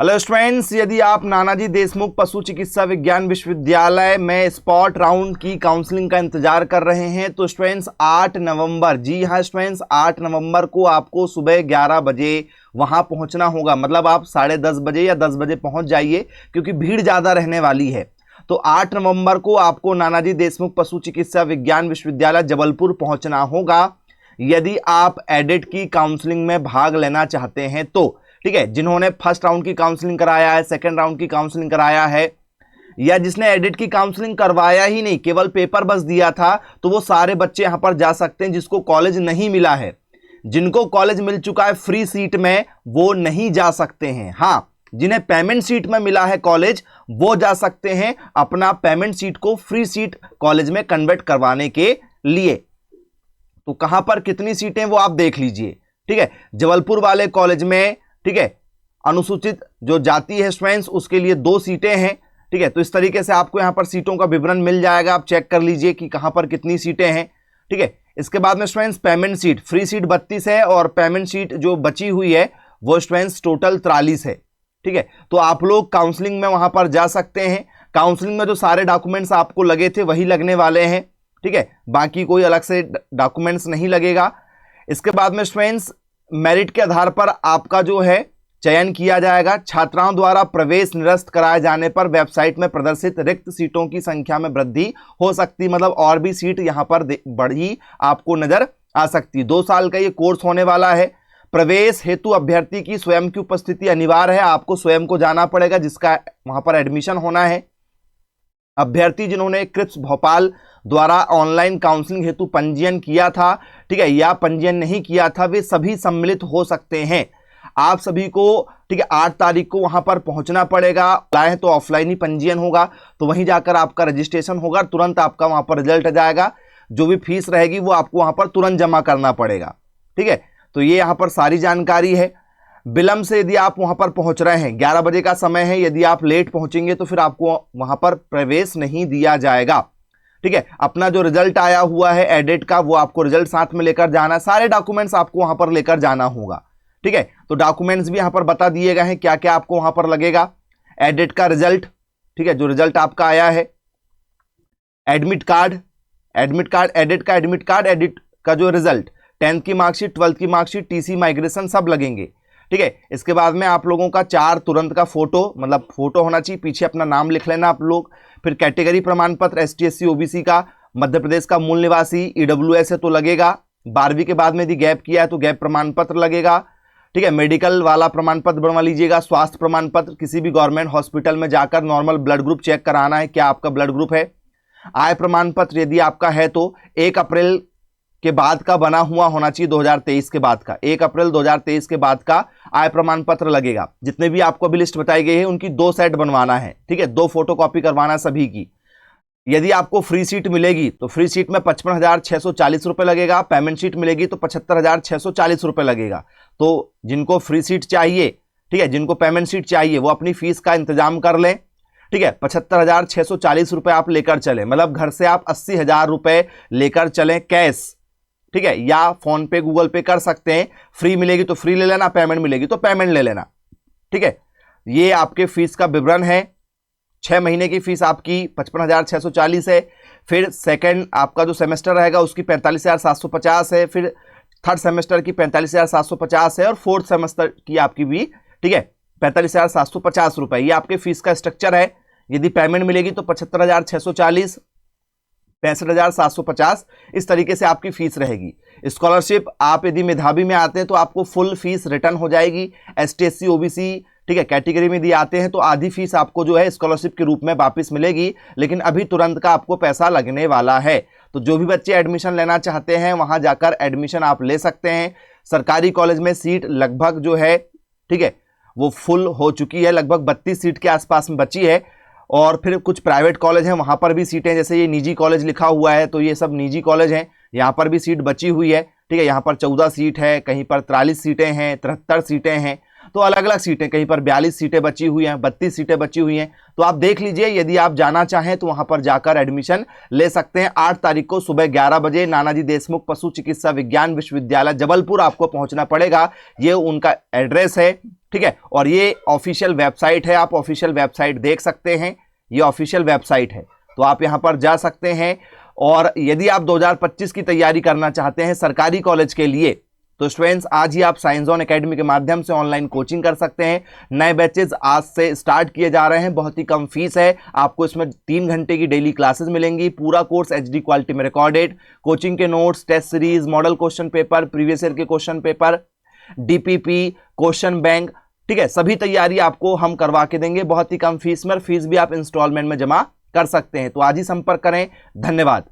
Hello students, यदि आप नानाजी देशमुख पशु चिकित्सा विज्ञान विश्वविद्यालय में स्पॉट राउंड की काउंसलिंग का इंतजार कर रहे हैं तो स्टूडेंट्स 8 नवंबर, जी हाँ स्टूडेंट्स 8 नवंबर को आपको सुबह 11 बजे वहां पहुंचना होगा। मतलब आप 10:30 बजे या 10 बजे पहुंच जाइए क्योंकि भीड़ ज़्यादा रहने वाली है। तो 8 नवंबर को आपको नानाजी देशमुख पशु चिकित्सा विज्ञान विश्वविद्यालय जबलपुर पहुंचना होगा यदि आप एडिट की काउंसलिंग में भाग लेना चाहते हैं तो। ठीक है, जिन्होंने फर्स्ट राउंड की काउंसलिंग कराया है, सेकंड राउंड की काउंसलिंग कराया है, या जिसने एडिट की काउंसलिंग करवाया ही नहीं, केवल पेपर बस दिया था, तो वो सारे बच्चे यहां पर जा सकते हैं। जिसको कॉलेज नहीं मिला है, जिनको कॉलेज मिल चुका है फ्री सीट में, वो नहीं जा सकते हैं। हाँ, जिन्हें पेमेंट सीट में मिला है कॉलेज, वो जा सकते हैं अपना पेमेंट सीट को फ्री सीट कॉलेज में कन्वर्ट करवाने के लिए। तो कहां पर कितनी सीटें वो आप देख लीजिए। ठीक है, जबलपुर वाले कॉलेज में, ठीक है, अनुसूचित जो जाति है स्टूडेंट्स, उसके लिए 2 सीटें हैं। ठीक है, तो इस तरीके से आपको यहां पर सीटों का विवरण मिल जाएगा, आप चेक कर लीजिए कि कहां पर कितनी सीटें हैं। ठीक है, इसके बाद में students payment seat, free seat 32 है और पेमेंट सीट जो बची हुई है वो स्टूडेंट्स टोटल 43 है। ठीक है, तो आप लोग काउंसलिंग में वहां पर जा सकते हैं। काउंसलिंग में जो सारे डॉक्यूमेंट्स आपको लगे थे वही लगने वाले हैं। ठीक है, बाकी कोई अलग से डॉक्यूमेंट्स नहीं लगेगा। इसके बाद में स्टूडेंट्स मेरिट के आधार पर आपका जो है चयन किया जाएगा। छात्राओं द्वारा प्रवेश निरस्त कराए जाने पर वेबसाइट में प्रदर्शित रिक्त सीटों की संख्या में वृद्धि हो सकती, मतलब और भी सीट यहां पर बढ़ी आपको नजर आ सकती। 2 साल का ये कोर्स होने वाला है। प्रवेश हेतु अभ्यर्थी की स्वयं की उपस्थिति अनिवार्य है, आपको स्वयं को जाना पड़ेगा जिसका वहां पर एडमिशन होना है। अभ्यर्थी जिन्होंने क्रिप्स भोपाल द्वारा ऑनलाइन काउंसलिंग हेतु पंजीयन किया था, ठीक है, या पंजीयन नहीं किया था, वे सभी सम्मिलित हो सकते हैं। आप सभी को, ठीक है, 8 तारीख को वहां पर पहुंचना पड़ेगा। लाए तो ऑफलाइन ही पंजीयन होगा, तो वहीं जाकर आपका रजिस्ट्रेशन होगा, तुरंत आपका वहां पर रिजल्ट आ जाएगा। जो भी फीस रहेगी वो आपको वहां पर तुरंत जमा करना पड़ेगा। ठीक है, तो ये यहां पर सारी जानकारी है। विलंब से यदि आप वहां पर पहुंच रहे हैं, 11 बजे का समय है, यदि आप लेट पहुंचेंगे तो फिर आपको वहां पर प्रवेश नहीं दिया जाएगा। ठीक है, अपना जो रिजल्ट आया हुआ है एडिट का, वो आपको रिजल्ट साथ में लेकर जाना है। सारे डॉक्यूमेंट्स आपको वहां पर लेकर जाना होगा। ठीक है, तो डॉक्यूमेंट्स भी यहां पर बता दिए गए हैं क्या क्या आपको वहां पर लगेगा। एडिट का रिजल्ट, ठीक है, जो रिजल्ट आपका आया है, एडमिट कार्ड, एडिट का एडमिट कार्ड, एडिट का जो रिजल्ट, 10th की मार्कशीट, 12th की मार्कशीट, टीसी, माइग्रेशन सब लगेंगे। ठीक है, इसके बाद में आप लोगों का 4 तुरंत का फोटो, मतलब फोटो होना चाहिए, पीछे अपना नाम लिख लेना आप लोग। फिर कैटेगरी प्रमाण पत्र, ST SC OBC का, मध्य प्रदेश का मूल निवासी, EWS है तो लगेगा। 12वीं के बाद में यदि गैप किया है तो गैप प्रमाण पत्र लगेगा। ठीक है, मेडिकल वाला प्रमाण पत्र बनवा लीजिएगा। स्वास्थ्य प्रमाण पत्र, किसी भी गवर्नमेंट हॉस्पिटल में जाकर नॉर्मल ब्लड ग्रुप चेक कराना है, क्या आपका ब्लड ग्रुप है। आय प्रमाण पत्र यदि आपका है तो 1 अप्रैल के बाद का बना हुआ होना चाहिए, 2023 के बाद का, 1 अप्रैल 2023 के बाद का आय प्रमाण पत्र लगेगा। जितने भी आपको अभी लिस्ट बताई गई है उनकी 2 सेट बनवाना है। ठीक है, 2 फोटोकॉपी करवाना है सभी की। यदि आपको फ्री सीट मिलेगी तो फ्री सीट में 55,640 रुपये लगेगा, पेमेंट सीट मिलेगी तो 75,640 रुपये लगेगा। तो जिनको फ्री सीट चाहिए, ठीक है, जिनको पेमेंट सीट चाहिए, वो अपनी फीस का इंतजाम कर लें। ठीक है, 75,640 रुपये आप लेकर चलें, मतलब घर से आप 80,000 रुपये लेकर चलें कैश। ठीक है, या फोन पे, गूगल पे कर सकते हैं। फ्री मिलेगी तो फ्री ले लेना, पेमेंट मिलेगी तो पेमेंट ले लेना। ठीक है, ये आपके फीस का विवरण है। 6 महीने की फीस आपकी 55,640 है। फिर सेकंड आपका जो सेमेस्टर रहेगा उसकी 45,750 है। फिर थर्ड सेमेस्टर की 45,750 है और फोर्थ सेमेस्टर की आपकी भी, ठीक है, 45,750 रुपये। ये आपके फीस का स्ट्रक्चर है। यदि पेमेंट मिलेगी तो 75,640, 65,750, इस तरीके से आपकी फीस रहेगी। स्कॉलरशिप आप यदि मेधावी में आते हैं तो आपको फुल फीस रिटर्न हो जाएगी। ST SC OBC, ठीक है, कैटेगरी में यदि आते हैं तो आधी फीस आपको जो है स्कॉलरशिप के रूप में वापस मिलेगी, लेकिन अभी तुरंत का आपको पैसा लगने वाला है। तो जो भी बच्चे एडमिशन लेना चाहते हैं वहां जाकर एडमिशन आप ले सकते हैं। सरकारी कॉलेज में सीट लगभग जो है, ठीक है, वो फुल हो चुकी है, लगभग 32 सीट के आसपास में बची है। और फिर कुछ प्राइवेट कॉलेज हैं वहां पर भी सीटें, जैसे ये निजी कॉलेज लिखा हुआ है तो ये सब निजी कॉलेज हैं, यहाँ पर भी सीट बची हुई है। ठीक है, यहाँ पर 14 सीट है, कहीं पर 43 सीटें हैं, 73 सीटें हैं। तो अलग अलग सीटें, कहीं पर 42 सीटें बची हुई हैं, 32 सीटें बची हुई हैं। तो आप देख लीजिए, यदि आप जाना चाहें तो वहां पर जाकर एडमिशन ले सकते हैं। 8 तारीख को सुबह 11 बजे नानाजी देशमुख पशु चिकित्सा विज्ञान विश्वविद्यालय जबलपुर आपको पहुंचना पड़ेगा। ये उनका एड्रेस है, ठीक है। और ये ऑफिशियल वेबसाइट है, आप ऑफिशियल वेबसाइट देख सकते हैं, ये ऑफिशियल वेबसाइट है, तो आप यहां पर जा सकते हैं। और यदि आप 2025 की तैयारी करना चाहते हैं सरकारी कॉलेज के लिए, तो स्टूडेंट्स आज ही आप साइंस ज़ोन एकेडमी के माध्यम से ऑनलाइन कोचिंग कर सकते हैं। नए बैचेज आज से स्टार्ट किए जा रहे हैं, बहुत ही कम फीस है। आपको इसमें 3 घंटे की डेली क्लासेस मिलेंगी, पूरा कोर्स एचडी क्वालिटी में रिकॉर्डेड, कोचिंग के notes, test series, model question paper, previous year के question paper, DPP, question bank, ठीक है, सभी तैयारी आपको हम करवा के देंगे बहुत ही कम फीस में। और फीस भी आप इंस्टॉलमेंट में जमा कर सकते हैं। तो आज ही संपर्क करें। धन्यवाद।